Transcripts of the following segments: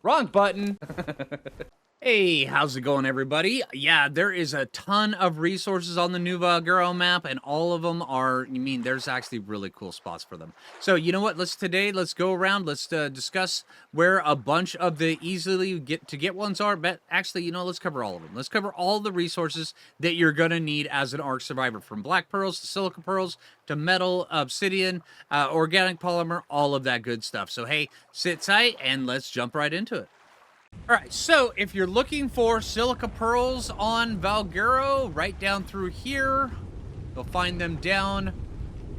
Wrong button. Hey, how's it going, everybody? Yeah, there is a ton of resources on the new Valguero map, and all of them are, there's actually really cool spots for them. So, you know what? Let's go around. Let's discuss where a bunch of the easily get ones are. But actually, let's cover all of them. Let's cover all the resources that you're going to need as an Ark survivor, from black pearls to silica pearls to metal, obsidian, organic polymer, all of that good stuff. So, hey, sit tight and let's jump right into it. All right, so if you're looking for silica pearls on Valguero, right down through here, you'll find them down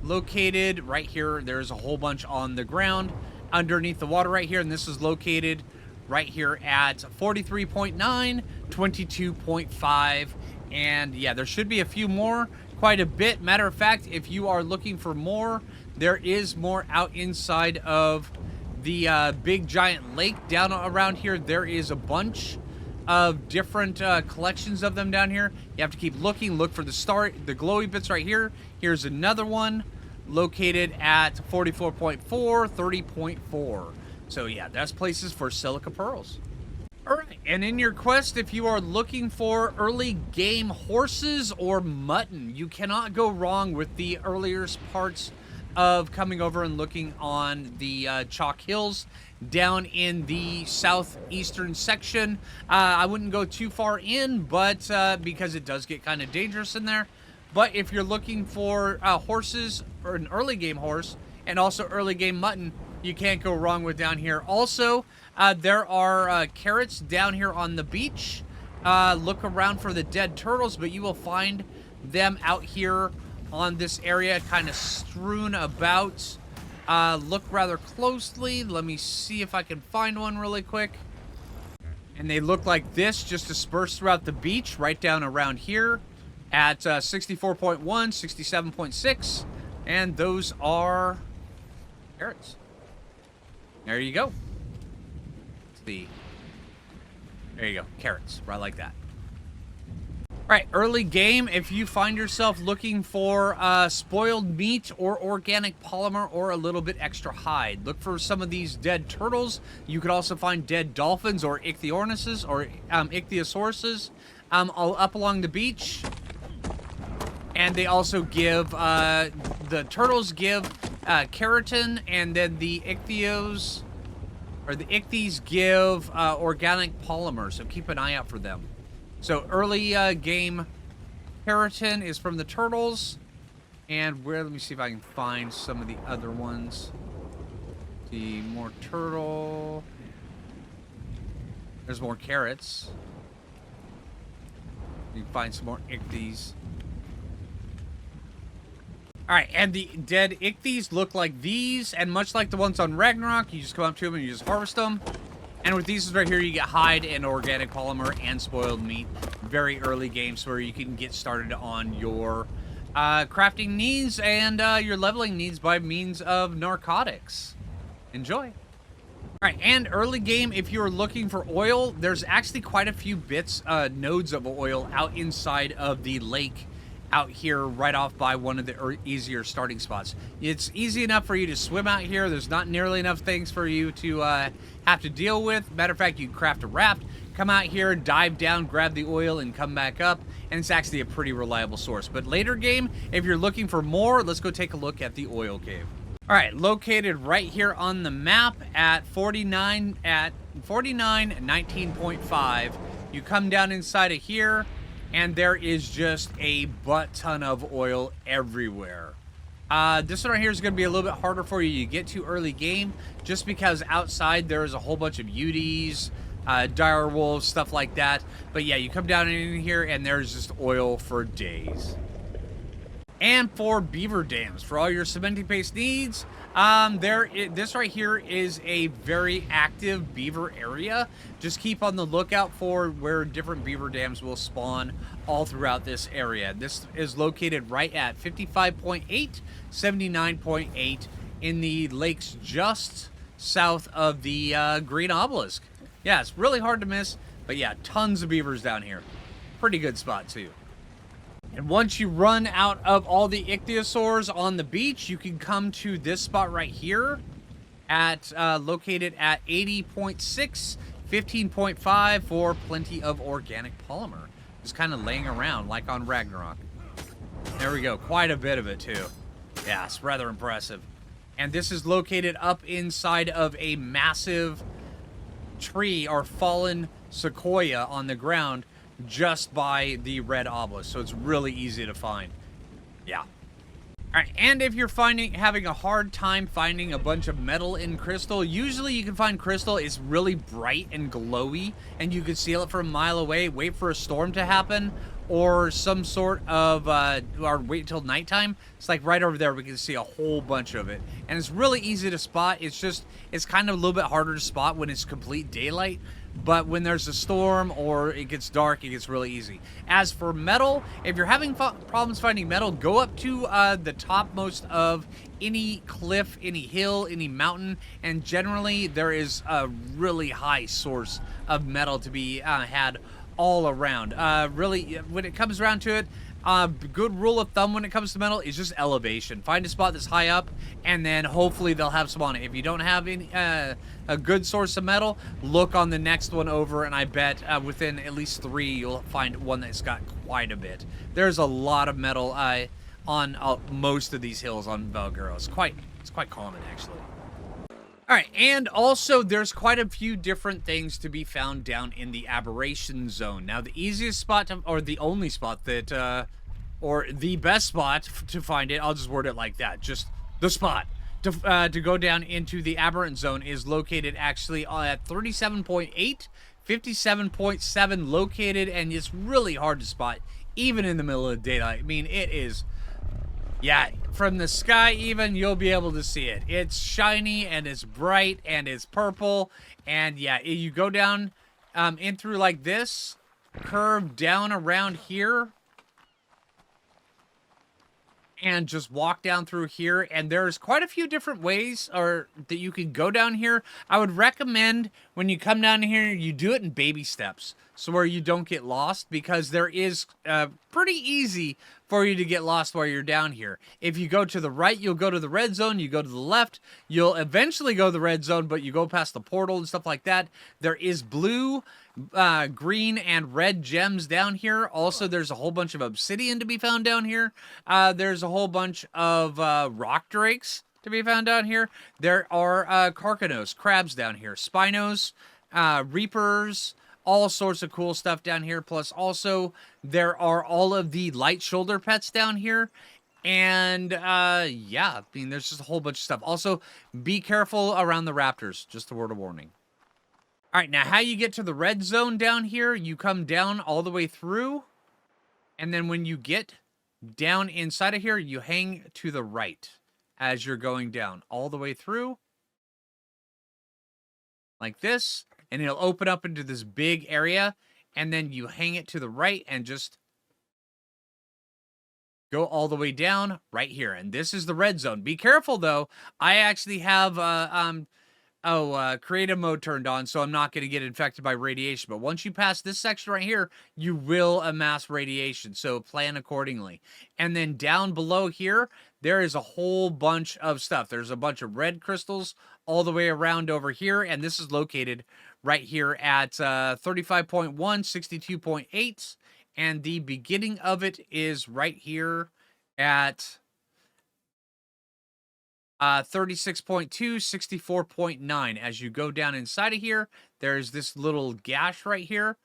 located right here. There's a whole bunch on the ground underneath the water right here, and this is located right here at 43.9, 22.5, and yeah, there should be a few more, quite a bit. Matter of fact, if you are looking for more, there is more out inside of the big giant lake down around here. There is a bunch of different collections of them down here. You have to keep looking. Look for the glowy bits right here. Here's another one located at 44.4, 30.4. So yeah, that's places for silica pearls. All right, and in your quest, if you are looking for early game horses or mutton, you cannot go wrong with the earlier parts of coming over and looking on the chalk hills down in the southeastern section. I wouldn't go too far in, but because it does get kind of dangerous in there. But if you're looking for horses, or an early game horse, and also early game mutton, you can't go wrong with down here. Also, there are carrots down here on the beach. Look around for the dead turtles, but you will find them out here on this area, kind of strewn about. Look rather closely. Let me see if I can find one really quick. And they look like this, just dispersed throughout the beach, right down around here at 64.1, 67.6, and those are carrots. There you go. There you go, carrots, right like that. All right, early game, if you find yourself looking for spoiled meat or organic polymer or a little bit extra hide, look for some of these dead turtles. You could also find dead dolphins or ichthyornis or ichthyosauruses all up along the beach. And they also give, the turtles give keratin, and then the ichthyos, or the ichthyes give organic polymer, so keep an eye out for them. So early game keratin is from the turtles, and let me see if I can find some of the other ones. See, more turtle. There's more carrots. You can find some more ichthyes. All right, and the dead ichthyes look like these, and much like the ones on Ragnarok, you just come up to them and you just harvest them. And with these right here, you get hide and organic polymer and spoiled meat. Very early games where you can get started on your crafting needs and your leveling needs by means of narcotics. Enjoy. All right, and early game, if you're looking for oil, there's actually quite a few nodes of oil out inside of the lake out here right off by one of the easier starting spots. It's easy enough for you to swim out here. There's not nearly enough things for you to have to deal with. Matter of fact, you craft a raft, come out here, dive down, grab the oil, and come back up, and it's actually a pretty reliable source. But later game, if you're looking for more, let's go take a look at the oil cave. All right, located right here on the map at 19.5. You come down inside of here, and there is just a butt ton of oil everywhere. This one right here is going to be a little bit harder for you to get to early game, just because outside there is a whole bunch of UDs, dire wolves, stuff like that. But yeah, you come down in here and there's just oil for days. And for beaver dams, for all your cementing paste needs, this right here is a very active beaver area. Just keep on the lookout for where different beaver dams will spawn all throughout this area. This is located right at 55.8, 79.8 in the lakes just south of the green obelisk. Yeah, it's really hard to miss, but yeah, tons of beavers down here. Pretty good spot too. And once you run out of all the ichthyosaurs on the beach, you can come to this spot right here at located at 80.6, 15.5 for plenty of organic polymer. Just kind of laying around like on Ragnarok. There we go. Quite a bit of it, too. Yeah, it's rather impressive. And this is located up inside of a massive tree or fallen sequoia on the ground just by the red obelisk. So it's really easy to find. Yeah. All right, and if you're having a hard time finding a bunch of metal in crystal, usually you can find crystal is really bright and glowy, and you can see it from a mile away, wait for a storm to happen, or some sort of, or wait until nighttime. It's like right over there, we can see a whole bunch of it. And it's really easy to spot. It's just, it's kind of a little bit harder to spot when it's complete daylight. But when there's a storm or it gets dark, it gets really easy. As for metal, if you're having problems finding metal, go up to the topmost of any cliff, any hill, any mountain, and generally there is a really high source of metal to be had all around. Really, when it comes around to it, good rule of thumb when it comes to metal is just elevation. Find a spot that's high up, and then hopefully they'll have some on it. If you don't have any a good source of metal, look on the next one over, and I bet within at least 3 you'll find one that's got quite a bit. There's a lot of metal on most of these hills on Valguero. It's quite common, actually. All right, and also there's quite a few different things to be found down in the aberration zone. Now, the easiest spot to, or the only spot that, or the best spot to find it, I'll just word it like that, just the spot to go down into the aberrant zone is located actually at 37.8, 57.7 located, and it's really hard to spot, even in the middle of the daylight. I mean, it is... Yeah, from the sky even, you'll be able to see it. It's shiny, and it's bright, and it's purple. And yeah, you go down in through like this, curve down around here, and just walk down through here. And there's quite a few different ways that you can go down here. I would recommend when you come down here, you do it in baby steps, so where you don't get lost, because there is pretty easy for you to get lost while you're down here. If you go to the right, you'll go to the red zone. You go to the left, you'll eventually go to the red zone, but you go past the portal and stuff like that. There is blue, green, and red gems down here. Also, there's a whole bunch of obsidian to be found down here. There's a whole bunch of rock drakes to be found down here. There are carcanos, crabs down here, spinos, reapers, all sorts of cool stuff down here. Plus, also, there are all of the light shoulder pets down here. And, yeah, I mean, there's just a whole bunch of stuff. Also, be careful around the raptors. Just a word of warning. All right, now how you get to the red zone down here, you come down all the way through. And then when you get down inside of here, you hang to the right as you're going down all the way through. Like this. And it'll open up into this big area, and then you hang it to the right and just go all the way down right here. And this is the red zone. Be careful, though. I actually have creative mode turned on, so I'm not going to get infected by radiation. But once you pass this section right here, you will amass radiation, so plan accordingly. And then down below here, there is a whole bunch of stuff. There's a bunch of red crystals all the way around over here, and this is located right here at 35.1, 62.8, and the beginning of it is right here at 36.2, 64.9. As you go down inside of here, there's this little gash right here.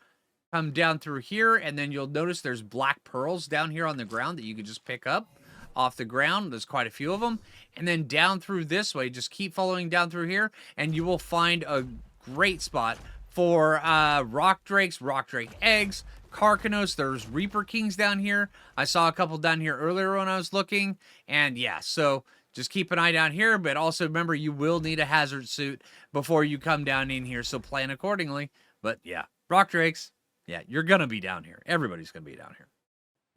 Come down through here, and then you'll notice there's black pearls down here on the ground that you can just pick up off the ground. There's quite a few of them. And then down through this way, just keep following down through here, and you will find a great spot for rock drakes, rock drake eggs, carcanos. There's reaper kings down here. I saw a couple down here earlier when I was looking. And yeah, so just keep an eye down here, but also remember you will need a hazard suit before you come down in here, so plan accordingly. But yeah, rock drakes, yeah, you're going to be down here. Everybody's going to be down here.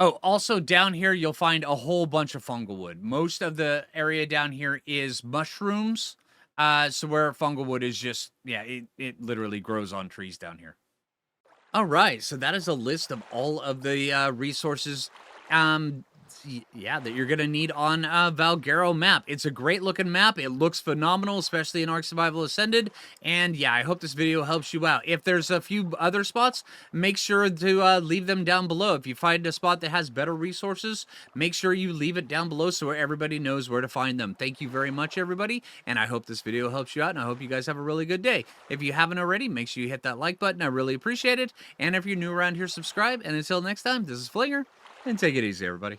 Oh, also down here, you'll find a whole bunch of fungal wood. Most of the area down here is mushrooms. So where fungal wood is just, yeah, it literally grows on trees down here. All right, so that is a list of all of the resources. Yeah, that you're gonna need on Valguero map. It's a great looking map. It looks phenomenal, especially in Ark Survival Ascended. And yeah, I hope this video helps you out. If there's a few other spots, make sure to leave them down below. If you find a spot that has better resources, make sure you leave it down below so everybody knows where to find them. Thank you very much, everybody, and I hope this video helps you out, and I hope you guys have a really good day. If you haven't already, make sure you hit that like button. I really appreciate it. And if you're new around here, subscribe. And until next time, this is Phlinger, and take it easy, everybody.